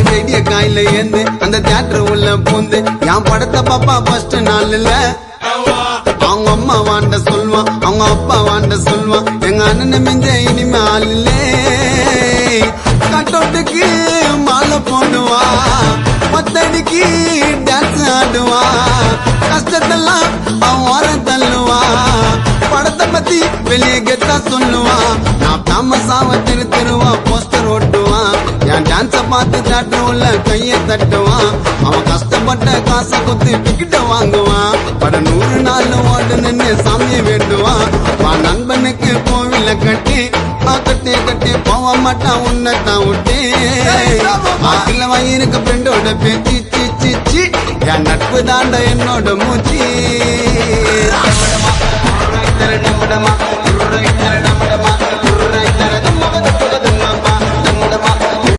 செய்திய காயில ஏந்து அந்த தியேட்டர் உள்ள பூந்து என் படத்தை பாப்பா ஃபர்ஸ்ட் நாள்ல அவங்க அம்மா வாண்ட சொல்வான், அவங்க அப்பா வாண்ட சொல்வான், எங்க அண்ணன் மிஞ்ச இனிமே ஆளில்லே. கட்டோட்டுக்கு மாலை போடுவா, பத்தடிக்கு டான்ஸ் ஆடுவா, கஷ்டத்தெல்லாம் அவன் ஓரம் தள்ளுவா, படத்தை பத்தி வெளியே கெத்தா சொல்லுவா. நான் ஃபேமஸாவ திருவா போஸ்டர் ஓட்டுவான், என் டான்ஸ பார்த்து தியேட்டர் உள்ள கைய தட்டுவான். அவன் கஷ்டப்பட்ட காசை குத்து டிக்கெட்ட வாங்குவான், பட 100 நாள் ஓடு நின்று சாமியை வேண்டுவான். நண்பனுக்கு கோவில கட்டி கட்டி கட்டி போக மாட்டான் உன்னத்தான் விட்டு. ஆக்கில வயிறுக்கு ஃப்ரெண்டோட பேச்சு சி என் நட்பு தாண்ட என்னோட மூச்சு.